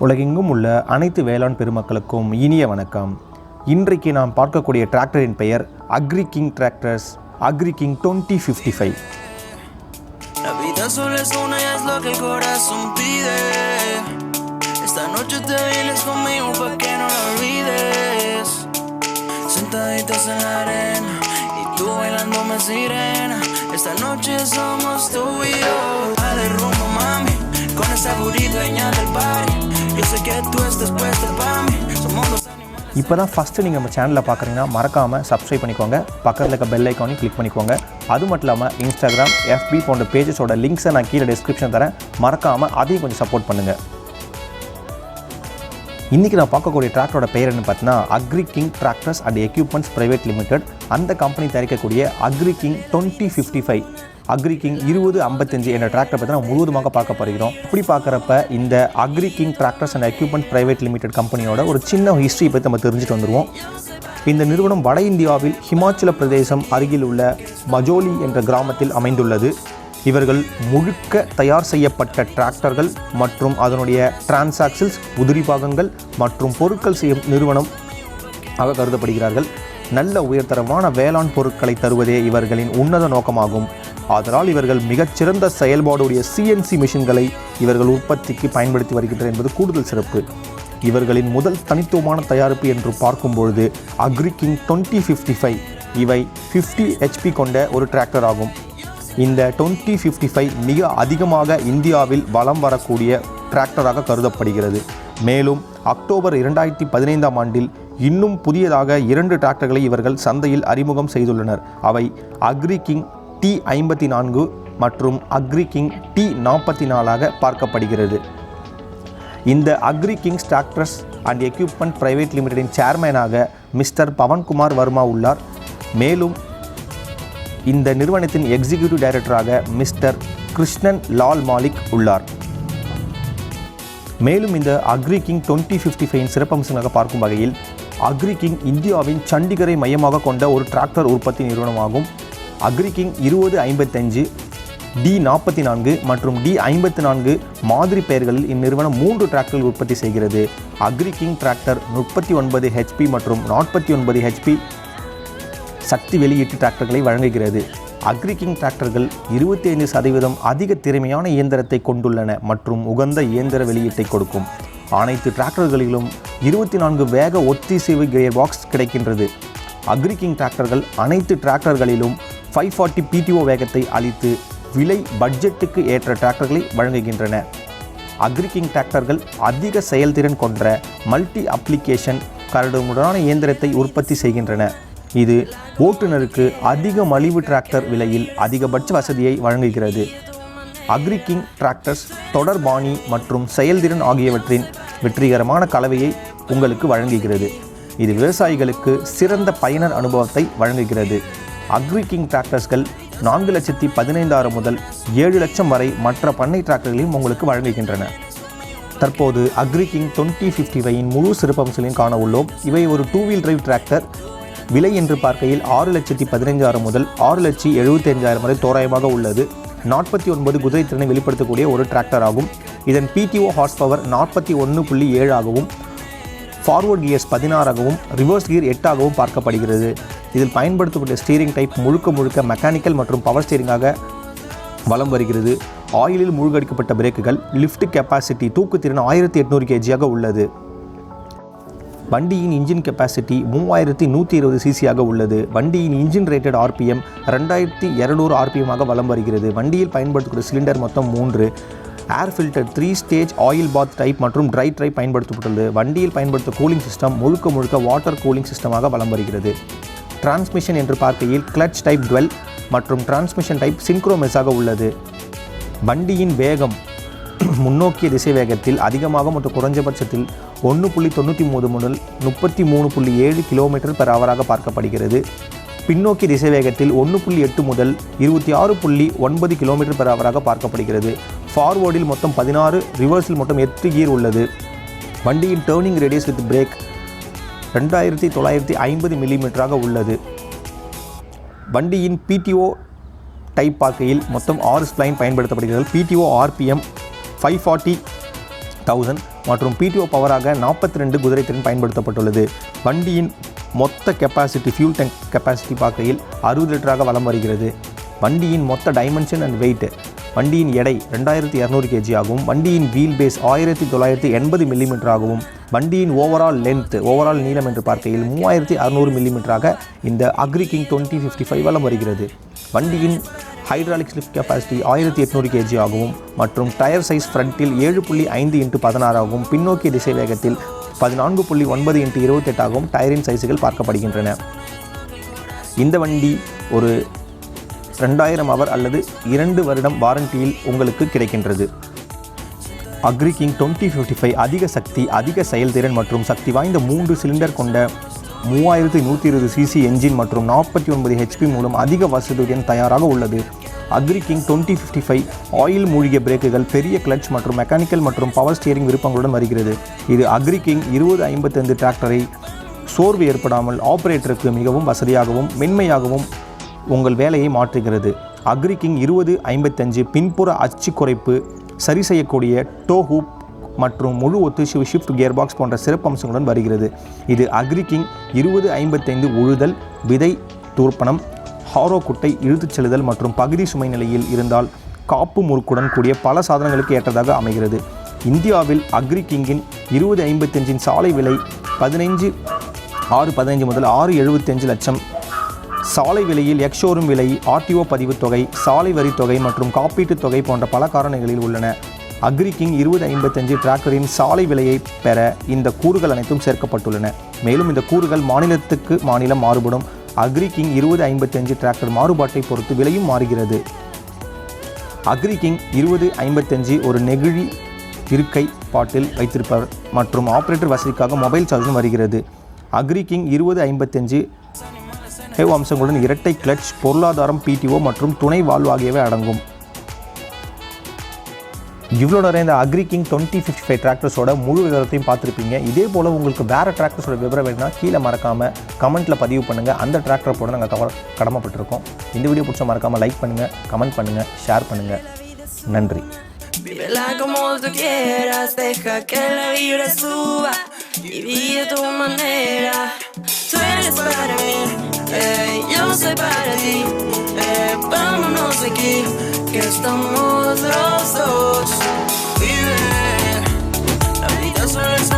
உலகெங்கும் உள்ள அனைத்து வேளாண் பெருமக்களுக்கும் இனிய வணக்கம். இன்றைக்கு நாம் பார்க்கக்கூடிய டிராக்டரின் பெயர் Agri King tractors Agri King 2055. La vida solo es una y es lo que el corazón pide. Esta noche te vienes conmigo pa' que no la olvides. Sentaditas en la arena y tú bailándome sirena. Esta noche somos tú y yo. Dale rumbo, mami, con esa burrito dueña del party. Yo sé que tú estás puesta pa' mí. Somos dos animales. இப்போ தான் first நீங்கள் நம்ம சேனலில் பார்க்குறீங்கன்னா மறக்காமல் subscribe பண்ணிக்கோங்க. பக்கத்தில் இருக்க பெல் ஐக்கானையும் கிளிக் பண்ணிக்கோங்க. அது மட்டும் இல்லாமல் இன்ஸ்டாகிராம், FB போன்ற பேஜஸோட லிங்க்ஸை நான் கீழே டிஸ்கிரிப்ஷன் தரேன். மறக்காமல் அதையும் கொஞ்சம் சப்போர்ட் பண்ணுங்கள். இன்றைக்கி நான் பார்க்கக்கூடிய டிராக்டரோட பெயர் என்ன பார்த்தீங்கன்னா Agri King tractors and equipments private limited. அந்த கம்பெனி தயாரிக்கக்கூடிய அக்ரி கிங் 2055 அக்ரி கிங் 2055 என்ற டிராக்டரை பற்றி நான் முழுவதுமாக பார்க்க போகிறோம். இப்படி பார்க்குறப்ப இந்த Agri King tractors and equipment private limited கம்பெனியோட ஒரு சின்ன ஹிஸ்ட்ரி பற்றி நம்ம தெரிஞ்சுட்டு வந்துடுவோம். இந்த நிறுவனம் வட இந்தியாவில் ஹிமாச்சல பிரதேசம் அருகில் உள்ள மஜோலி என்ற கிராமத்தில் அமைந்துள்ளது. இவர்கள் முழுக்க தயார் செய்யப்பட்ட டிராக்டர்கள் மற்றும் அதனுடைய டிரான்சாக்ஷன்ஸ், உதிரி பாகங்கள் மற்றும் பொருட்கள் செய்யும் நிறுவனம் ஆக கருதப்படுகிறார்கள். நல்ல உயர்தரமான வேளாண் பொருட்களை தருவதே இவர்களின் உன்னத நோக்கமாகும். அதனால் இவர்கள் மிகச்சிறந்த செயல்பாடுடைய CNC மிஷின்களை இவர்கள் உற்பத்திக்கு பயன்படுத்தி வருகின்றனர் என்பது கூடுதல் சிறப்பு. இவர்களின் முதல் தனித்துவமான தயாரிப்பு என்று பார்க்கும்பொழுது அக்ரி கிங் 2055 இவை 50 HP கொண்ட ஒரு டிராக்டர் ஆகும். இந்த 2055 மிக அதிகமாக இந்தியாவில் வலம் வரக்கூடிய டிராக்டராக கருதப்படுகிறது. மேலும் அக்டோபர் 2015 ஆண்டில் இன்னும் புதியதாக 2 டிராக்டர்களை இவர்கள் சந்தையில் அறிமுகம் செய்துள்ளனர். அவை அக்ரி கிங் T54 மற்றும் அக்ரி கிங் T44 பார்க்கப்படுகிறது. இந்த Agri Kings Tractors and equipment Private லிமிடெடின் சேர்மேனாக மிஸ்டர் பவன்குமார் வர்மா உள்ளார். மேலும் இந்த நிறுவனத்தின் எக்ஸிக்யூட்டிவ் டைரக்டராக மிஸ்டர் கிருஷ்ணன் லால் மாலிக் உள்ளார். மேலும் இந்த அக்ரி கிங் 2055 சிறப்பம்சங்களாக பார்க்கும் வகையில் அக்ரி கிங் இந்தியாவின் சண்டிகரை மையமாக கொண்ட ஒரு டிராக்டர் உற்பத்தி நிறுவனமாகும். அக்ரி கிங் 2055, D44 மற்றும் D54 மாதிரி பெயர்களில் இந்நிறுவனம் 3 டிராக்டர்கள் உற்பத்தி செய்கிறது. அக்ரி கிங் டிராக்டர் 39 HP மற்றும் 49 HP சக்தி வெளியீட்டு டிராக்டர்களை வழங்குகிறது. அக்ரி கிங் டிராக்டர்கள் 25% அதிக திறமையான இயந்திரத்தை கொண்டுள்ளன மற்றும் உகந்த இயந்திர வெளியீட்டை கொடுக்கும். அனைத்து டிராக்டர்களிலும் 24 வேக ஒத்திசைவு கியர் பாக்ஸ் கிடைக்கின்றது. அக்ரி கிங் டிராக்டர்கள் அனைத்து டிராக்டர்களிலும் 540 PTO வேகத்தை அளித்து விலை பட்ஜெட்டுக்கு ஏற்ற டிராக்டர்களை வழங்குகின்றன. அக்ரி கிங் டிராக்டர்கள் அதிக செயல்திறன் கொண்ட மல்டி அப்ளிகேஷன் கரடுமுரடான இயந்திரத்தை உற்பத்தி செய்கின்றன. இது ஓட்டுநருக்கு அதிக மலிவு டிராக்டர் விலையில் அதிகபட்ச வசதியை வழங்குகிறது. அக்ரி கிங் டிராக்டர்ஸ் தொடர்பாணி மற்றும் செயல்திறன் ஆகியவற்றின் வெற்றிகரமான கலவையை உங்களுக்கு வழங்குகிறது. இது விவசாயிகளுக்கு சிறந்த பயனர் அனுபவத்தை வழங்குகிறது. அக்ரி கிங் டிராக்டர்ஸ்கள் 4,15,000 முதல் 7 லட்சம் வரை மற்ற பண்ணை டிராக்டர்களையும் உங்களுக்கு வழங்குகின்றன. தற்போது அக்ரி கிங் 2055 முழு சிறப்பம்சங்களையும் காண உள்ளோம். இவை ஒரு 2 வீல் டிரைவ் டிராக்டர். விலை என்று பார்க்கையில் 6,15,000 முதல் 6,75,000 வரை தோராயமாக உள்ளது. 49 குதிரை திறனை வெளிப்படுத்தக்கூடிய ஒரு டிராக்டர் ஆகும். இதன் PTO ஹார்ஸ் பவர் 41.7 ஆகவும், ஃபார்வர்ட் கியர்ஸ் 16 ஆகவும், ரிவர்ஸ் கியர் 8 ஆகவும் பார்க்கப்படுகிறது. இதில் பயன்படுத்தக்கூடிய ஸ்டீரிங் டைப் முழுக்க மெக்கானிக்கல் மற்றும் பவர் ஸ்டீரிங்காக வலம் வருகிறது. ஆயிலில் மூழ்கடிக்கப்பட்ட பிரேக்குகள், லிஃப்ட் கெப்பாசிட்டி தூக்குத்திறன் 1800 kg உள்ளது. வண்டியின் இன்ஜின் கெப்பாசிட்டி 3120 cc உள்ளது. வண்டியின் இன்ஜின் ரேட்டட் RPM 2200 RPM வலம் வருகிறது. வண்டியில் பயன்படுத்தக்கூடிய சிலிண்டர் மொத்தம் 3. Air filter 3 stage oil bath type மற்றும் ட்ரை டைப் பயன்படுத்தப்பட்டுள்ளது. வண்டியில் பயன்படுத்த கூலிங் சிஸ்டம் முழுக்க வாட்டர் கூலிங் சிஸ்டமாக வலம் வருகிறது. டிரான்ஸ்மிஷன் என்று பார்க்கையில் கிளட்ச் டைப் 12 மற்றும் டிரான்ஸ்மிஷன் டைப் SYNCHROMESH உள்ளது. வண்டியின் வேகம் முன்னோக்கிய திசை வேகத்தில் அதிகமாக மற்றும் குறைஞ்சபட்சத்தில் 1.93 முதல் 33.7 km/h பார்க்கப்படுகிறது. பின்னோக்கிய திசை வேகத்தில் 1.8 முதல் 26.9 km/h பார்க்கப்படுகிறது. ஃபார்வர்டில் மொத்தம் 16, ரிவர்ஸில் மொத்தம் 8 கியர் உள்ளது. வண்டியின் turning radius with break 2950 mm உள்ளது. வண்டியின் PTO டைப் பார்க்கையில் மொத்தம் 6 ஸ்ப்ளைன் பயன்படுத்தப்படுகிறது. PTO RPM 540 1000 மற்றும் பிடிஓ பவராக 42 குதிரை திறன் பயன்படுத்தப்பட்டுள்ளது. வண்டியின் மொத்த கெப்பாசிட்டி ஃபியூல் டேங்க் கெப்பாசிட்டி பார்க்கையில் 60 லிட்டராக வலம் வருகிறது. வண்டியின் மொத்த டைமென்ஷன் அண்ட் வெயிட், வண்டியின் எடை 2200 kg ஆகவும், வண்டியின் வீல் பேஸ் 1980 மில்லிமீட்டர் ஆகவும், வண்டியின் ஓவரால் நீளம் என்று பார்க்கையில் 3600 மில்லிமீட்டராக இந்த அக்ரி கிங் 2055 வலம் வருகிறது. வண்டியின் ஹைட்ராலிக்ஸ் லிஃப்ட் கெப்பாசிட்டி 1800 kg ஆகவும் மற்றும் டயர் சைஸ் ஃப்ரண்ட்டில் 7.5x16 ஆகவும், பின்னோக்கிய திசை வேகத்தில் 14.9x28 ஆகவும் டயரின் சைஸுகள் பார்க்கப்படுகின்றன. இந்த வண்டி ஒரு 2000 ஹவர் அல்லது 2 வருடம் வாரண்டியில் உங்களுக்கு கிடைக்கின்றது. அக்ரி கிங் 2055 அதிக சக்தி, அதிக செயல்திறன் மற்றும் சக்தி வாய்ந்த 3 சிலிண்டர் கொண்ட 3120 cc என்ஜின் மற்றும் 49 HP மூலம் அதிக வசதியுடன் தயாராக உள்ளது. அக்ரி கிங் 2055 ஆயில் மூழ்கிய பிரேக்குகள், பெரிய கிளட்ச் மற்றும் மெக்கானிக்கல் மற்றும் பவர் ஸ்டியரிங் விருப்பங்களுடன் வருகிறது. இது அக்ரி கிங் 2055 டிராக்டரை சோர்வு ஏற்படாமல் ஆபரேட்டருக்கு மிகவும் வசதியாகவும் மென்மையாகவும் உங்கள் வேலையை மாற்றுகிறது. அக்ரி கிங் 2055 பின்புற அச்சு குறைப்பு, சரி செய்யக்கூடிய டோ ஹூப் மற்றும் முழு ஒத்திசைவு ஷிஃப்ட் கியர் பாக்ஸ் போன்ற சிறப்பம்சங்களுடன் வருகிறது. இது அக்ரி கிங் 2055 உழுதல், விதை தூர்ப்பணம், ஹாரோ குட்டை இழுத்துச் செல்லுதல் மற்றும் பகுதி சுமை நிலையில் இருந்தால் காப்பு முறுக்குடன் கூடிய பல சாதனங்களுக்கு ஏற்றதாக அமைகிறது. இந்தியாவில் அக்ரி கிங்கின் 2055 சாலை விலை 615 முதல் 675 லட்சம். சாலை விலையில் எக்ஷோரூம் விலை, ஆர்டிஓ பதிவு தொகை, சாலை வரி தொகை மற்றும் காப்பீட்டுத் தொகை போன்ற பல காரணங்களில் உள்ளன. அக்ரி கிங் 2055 டிராக்டரின் சாலை விலையை பெற இந்த கூறுகள் அனைத்தும் சேர்க்கப்பட்டுள்ளன. மேலும் இந்த கூறுகள் மாநிலத்துக்கு மாநிலம் மாறுபடும். அக்ரி கிங் 2055 டிராக்டர் மாறுபாட்டை பொறுத்து விலையும் மாறுகிறது. அக்ரி கிங் 2055 ஒரு நெகிழி இருக்கை பாட்டில் வைத்திருப்பவர் மற்றும் ஆபரேட்டர் வசதிக்காக மொபைல் சார்ஜும் வருகிறது. அக்ரி கிங் 2055 அம்சங்களுடன் இரட்டை கிளட்ச், பொருளாதாரம், பிடிஓ மற்றும் துணை வால்வு ஆகியவை அடங்கும். இவ்வளோ நிறைய இந்த அக்ரி கிங் 2055 டிராக்டர்ஸோட முழு விவரத்தையும் பார்த்துருப்பீங்க. இதே போல் உங்களுக்கு வேறு டிராக்டர்ஸோட விவரம் வேணும்னா கீழே மறக்காமல் கமெண்ட்டில் பதிவு பண்ணுங்கள். அந்த டிராக்டரை போட நாங்கள் கடமைப்பட்டிருக்கோம். இந்த வீடியோ பிடிச்சா மறக்காமல் லைக் பண்ணுங்கள், கமெண்ட் பண்ணுங்கள், ஷேர் பண்ணுங்கள். நன்றி. Vívela como tú quieras, deja que la vibra suba y vive tu manera. Tú eres para mí, yo soy para ti. Vámonos de aquí, que estamos los dos. Vive, la vida solo es